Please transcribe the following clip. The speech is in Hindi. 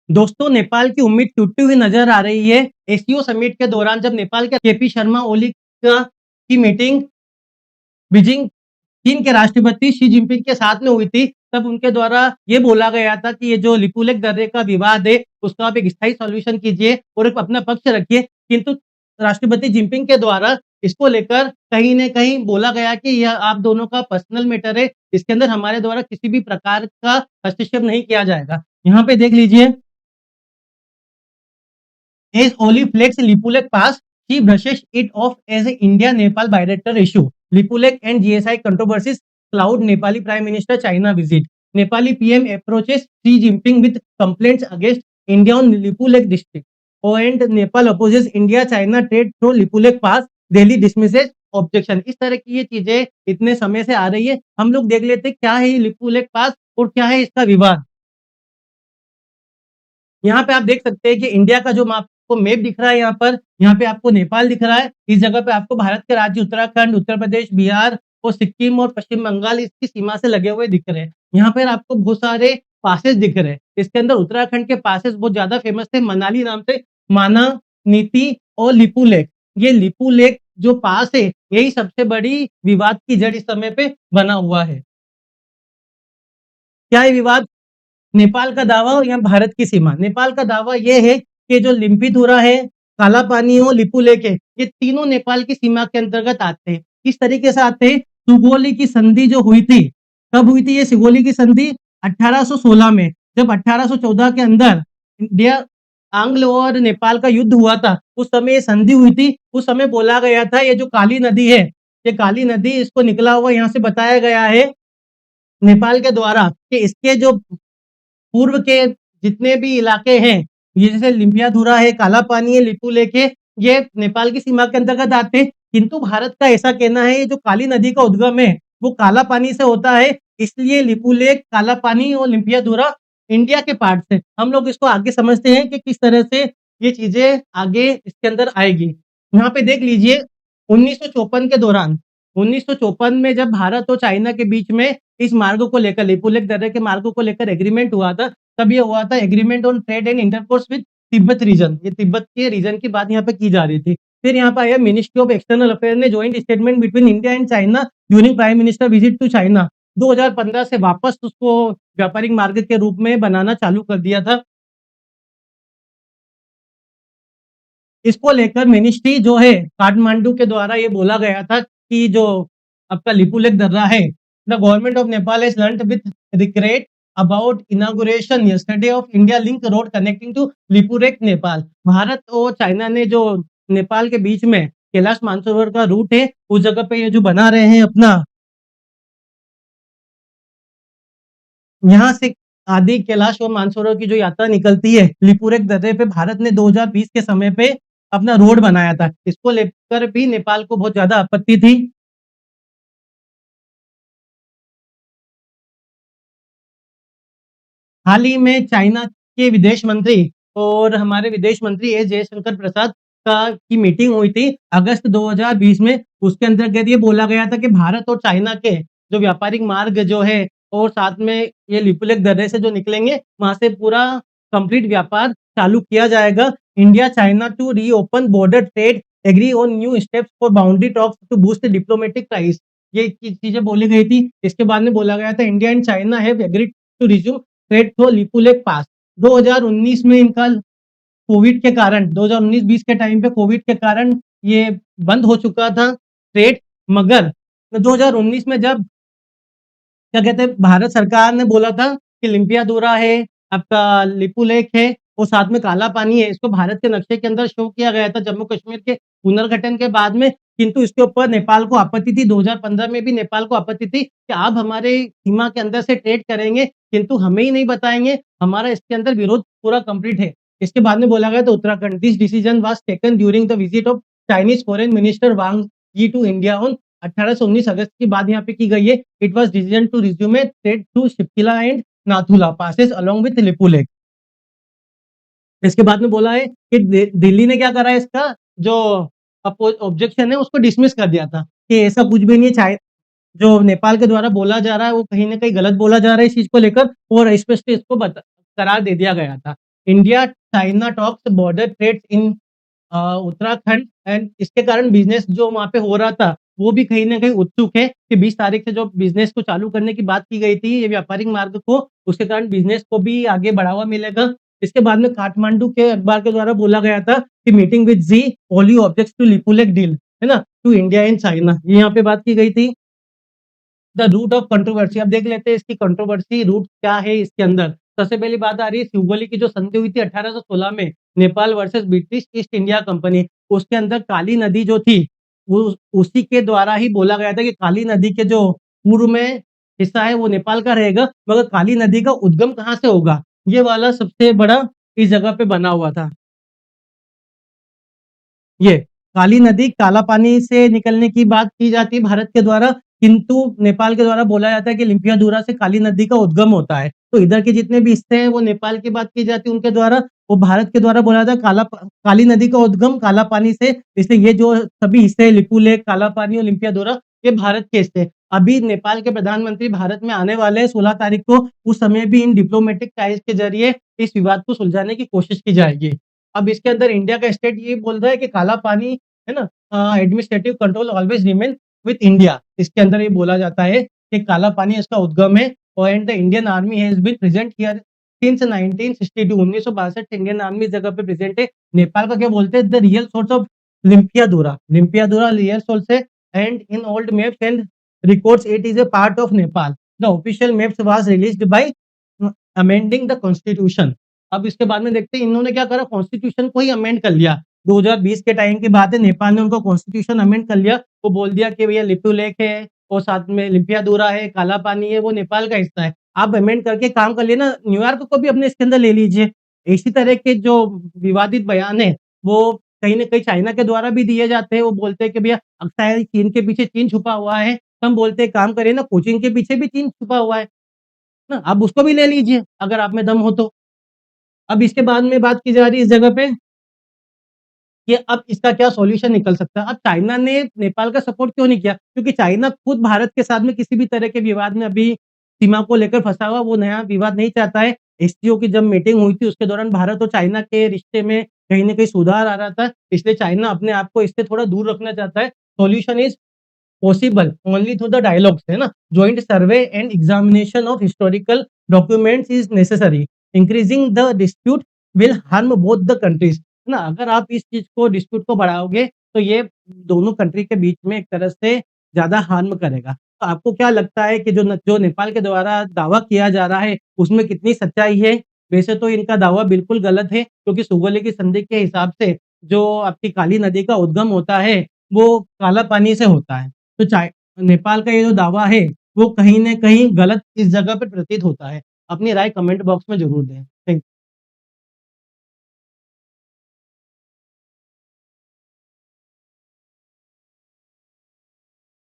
दोस्तों, नेपाल की उम्मीद टूटती हुई नजर आ रही है। एससीओ समिट के दौरान जब नेपाल के केपी शर्मा ओली की मीटिंग बीजिंग चीन के राष्ट्रपति शी जिनपिंग के साथ में हुई थी, तब उनके द्वारा ये बोला गया था कि ये जो लिपुलेख दर्रे का विवाद है, उसका आप एक स्थायी सॉल्यूशन कीजिए और एक अपना पक्ष रखिए। किंतु राष्ट्रपति जिनपिंग के द्वारा इसको लेकर कहीं न कहीं बोला गया कि यह आप दोनों का पर्सनल मैटर है, इसके अंदर हमारे द्वारा किसी भी प्रकार का हस्तक्षेप नहीं किया जाएगा। यहाँ पे देख लीजिए, as Oli flags Lipulek Pass, she brushes it off as a India-Nepal bilateral issue. Lipulek and GSI controversies cloud Nepali Prime Minister China visit. Nepali PM approaches Xi Jinping with complaints against India on Lipulek district. And Nepal opposes India-China trade through Lipulek Pass. Delhi dismisses objection. इस तरह की ये चीजें इतने समय से आ रही है। हम लोग देख लेते क्या है ये लिपुलेख पास और क्या है इसका विवाद। यहाँ पे आप देख सकते हैं कि इंडिया का जो आपको मैप दिख रहा है यहाँ पे आपको नेपाल दिख रहा है। इस जगह पे आपको भारत के राज्य उत्तराखंड, उत्तर प्रदेश, बिहार और सिक्किम और पश्चिम बंगाल इसकी सीमा से लगे हुए दिख रहे हैं। यहाँ पर आपको बहुत सारे पासेस दिख रहे हैं। इसके अंदर उत्तराखंड के पासेस बहुत ज्यादा फेमस थे, मनाली नाम से, माना, नीति और लिपुलेख। ये लिपुलेख जो पास है, यही सबसे बड़ी विवाद की जड़ इस समय पे बना हुआ है। क्या है विवाद? नेपाल का दावा या भारत की सीमा। नेपाल का दावा यह है कि जो लिम्पीधुरा है, काला पानी हो, लिपुलेख है, ये तीनों नेपाल की सीमा के अंतर्गत आते हैं। किस तरीके से आते हैं? सुगोली की संधि जो हुई थी, कब हुई थी ये सुगोली की संधि? 1816 में। जब 1814 के अंदर इंडिया आंग्ल और नेपाल का युद्ध हुआ था, उस समय ये संधि हुई थी। उस समय बोला गया था ये जो काली नदी है, ये काली नदी इसको निकला हुआ यहाँ से बताया गया है नेपाल के द्वारा कि इसके जो पूर्व के जितने भी इलाके हैं, ये जैसे लिम्पियाधुरा है, काला पानी है, लिपुलेख है, ये नेपाल की सीमा के अंतर्गत आते हैं। किंतु भारत का ऐसा कहना है, ये जो काली नदी का उद्गम है, वो काला पानी से होता है, इसलिए लिपुलेख, काला पानी और लिम्पियाधुरा इंडिया के पार्ट से। हम लोग इसको आगे समझते हैं कि किस तरह से ये चीजें आगे इसके अंदर आएगी। यहाँ पे देख लीजिए, 1954 के दौरान, 1954 में जब भारत और चाइना के बीच में इस मार्ग को लेकर, लिपुलेख दर्रे के मार्ग को लेकर एग्रीमेंट हुआ था, तब ये हुआ था agreement on trade and intercourse with Tibet region. ये तिब्बत के रीजन की बात यहाँ पे की जा रही थी। फिर यहाँ पे आया मिनिस्ट्री ऑफ एक्सटर्नल अफेयर ने joint statement between India and China during prime minister visit to China. 2015 से वापस उसको व्यापारिक मार्ग के रूप में बनाना चालू कर दिया था। इसको लेकर मिनिस्ट्री जो है काठमांडू के द्वारा ये बोला गया था कि जो आपका लिपुलेख दर्रा है, the government of Nepal has learned with regret about inauguration yesterday of India link road connecting to Lipulekh Nepal. Bharat और चाइना ने जो नेपाल के बीच में कैलाश मानसरोवर का रूट है, उस जगह पे ये जो बना रहे हैं अपना, यहाँ से आदि कैलाश और मानसरोवर की जो यात्रा निकलती है लिपुलेख दर्रे पे, भारत ने 2020 के समय पे अपना रोड बनाया था। इसको लेकर भी नेपाल को बहुत ज्यादा आपत्ति थी। हाल ही में चाइना के विदेश मंत्री और हमारे विदेश मंत्री एस जयशंकर प्रसाद का की मीटिंग हुई थी अगस्त 2020 में। उसके अंतर्गत ये बोला गया था कि भारत और चाइना के जो व्यापारिक मार्ग जो है और साथ में ये लिपुलेख दर्रे से जो निकलेंगे, वहां से पूरा कंप्लीट व्यापार चालू किया जाएगा। India China to reopen border trade, agree on new steps for boundary talks to boost diplomatic ties. ये चीजें बोली गई थी। इसके बाद में बोला गया था India and China have agreed to resume trade through Lipulekh pass. 2019 में इनका कोविड के कारण, 2019-20 के टाइम पे कोविड के कारण ये बंद हो चुका था ट्रेड। मगर 2019 में जब क्या कहते हैं भारत सरकार ने बोला था कि लिम्पियाधुरा है, आपका लिपुलेख है और साथ में काला पानी है, इसको भारत के नक्शे के अंदर शो किया गया था जम्मू कश्मीर के पुनर्गठन के बाद में। किंतु इसके ऊपर नेपाल को आपत्ति थी। 2015 में भी नेपाल को आपत्ति थी कि आप हमारे सीमा के अंदर से ट्रेड करेंगे किंतु हमें ही नहीं बताएंगे, हमारा इसके अंदर विरोध पूरा कंप्लीट है। इसके बाद में बोला गया था Uttarakhand, this decision was taken during the visit of Chinese foreign minister Wang Yi to India on 18 से 19 अगस्त की बात यहाँ पे की गई है। It was decision to resume trade through Shipki La and Nathu La passes along with Lipulekh. इसके बाद में बोला है कि दिल्ली ने क्या करा है, इसका जो ऑब्जेक्शन है उसको डिसमिस कर दिया था कि ऐसा कुछ भी नहीं है। जो नेपाल के द्वारा बोला जा रहा है वो कहीं न कहीं गलत बोला जा रहा है इस चीज़ को लेकर, और स्पष्ट इसको करार दे दिया गया था। India China talks border trades in Uttarakhand and इसके कारण बिज़नेस जो वहाँ पे हो रहा था, वो भी कहीं न कहीं उत्सुक है कि 20 तारीख से जो बिज़नेस को चालू करने की बात की गई थी, ये व्यापारिक मार्ग को, उसके कारण बिज़नेस को भी आगे बढ़ावा मिलेगा। इसके बाद में काठमांडू के अखबार के द्वारा बोला गया था कि meeting with Xi only objects to Lipulekh deal, है ना? टू इंडिया एंड चाइना, ये यहाँ पे बात की गई थी। द रूट ऑफ कंट्रोवर्सी, अब देख लेते हैं इसकी कंट्रोवर्सी रूट क्या है इसके अंदर। सबसे पहली बात आ रही है सिउगली की जो संधि हुई थी 1816 में Nepal versus British east India company, उसके अंदर काली नदी जो थी, वो उसी के द्वारा ही बोला गया था कि काली नदी के जो पूर्व में हिस्सा है वो नेपाल का रहेगा, मगर काली नदी का उद्गम कहाँ से होगा? ये वाला सबसे बड़ा इस जगह पे बना हुआ था। ये काली नदी काला पानी से निकलने की बात की जाती है भारत के द्वारा, किंतु नेपाल के द्वारा बोला जाता है कि लिम्पियाधुरा से काली नदी का उद्गम होता है। तो इधर के जितने भी हिस्से हैं वो नेपाल की बात की जाती है उनके द्वारा, वो भारत के द्वारा बोला जाता है काली नदी का उद्गम काला पानी से, इसलिए ये जो सभी हिस्से लिपुलेख, काला पानी और लिम्पियाधुरा ये भारत के हिस्से हैं। अभी नेपाल के प्रधानमंत्री भारत में आने वाले हैं 16 तारीख को, उस समय भी इन डिप्लोमेटिक टाइज़ के ज़रिए इस विवाद को सुलझाने की कोशिश की जाएगी। अब इसके अंदर इंडिया का स्टेट ये बोल रहा है कि काला पानी है ना, administrative control always remain with India. इसके अंदर ये बोला जाता है कि काला पानी इसका उद्गम है और and the Indian army has been present here since 1962, 1962 से इंडियन आर्मी इस जगह पे प्रेजेंट है। नेपाल का क्या बोलते हैं the real source of Limpiyadhura, Limpiyadhura real source है and in old maps and records it is a part of Nepal. The official maps was released by amending the constitution. अब इसके बाद में देखते हैं इन्होंने क्या करा, कॉन्स्टिट्यूशन को ही अमेंड कर लिया। 2020 के टाइम की बात है, नेपाल ने उनको कॉन्स्टिट्यूशन अमेंड कर लिया। वो बोल दिया कि भैया लिपुलेख है और साथ में लिम्पियाधुरा है, काला पानी है, वो नेपाल का हिस्सा है। आप अमेंड करके काम कर लिए ना, न्यूयॉर्क को भी अपने इसके अंदर ले लीजिए। इसी तरह के जो विवादित बयान है, वो कहीं न कहीं चाइना के द्वारा भी दिए जाते हैं। वो बोलते हैं कि भैया शायद चीन के पीछे चीन छुपा हुआ है। हम बोलते हैं काम करिए ना, कोचिंग के पीछे भी चीन छुपा हुआ है ना, आप उसको भी ले लीजिए अगर आप में दम हो तो। अब इसके बाद में बात की जा रही है इस जगह पे कि अब इसका क्या सॉल्यूशन निकल सकता है। अब चाइना ने नेपाल का सपोर्ट क्यों नहीं किया? क्योंकि चाइना खुद भारत के साथ में किसी भी तरह के विवाद में अभी सीमा को लेकर फँसा हुआ, वो नया विवाद नहीं चाहता है। एससीओ की जब मीटिंग हुई थी उसके दौरान भारत और चाइना के रिश्ते में कहीं न कहीं सुधार आ रहा था, इसलिए चाइना अपने आप को इससे थोड़ा दूर रखना चाहता है। Solution is possible only through the dialogues, है ना? Joint survey and examination of historical documents is necessary. Increasing the dispute will harm both the countries, है ना? अगर आप इस चीज़ को डिस्प्यूट को बढ़ाओगे, तो ये दोनों कंट्री के बीच में एक तरह से ज़्यादा हार्म करेगा। तो आपको क्या लगता है कि जो नेपाल के द्वारा दावा किया जा रहा है, उसमें कितनी सच्चाई है? वैसे तो इनका दावा बिल्कुल गलत है, क्योंकि सुगौली की संधि के हिसाब से जो आपकी काली नदी का उद्गम होता है, वो काला पानी से होता है। तो नेपाल का ये जो दावा है, वो कहीं न कहीं गलत इस जगह पे प्रतीत होता है। अपनी राय कमेंट बॉक्स में ज़रूर दें।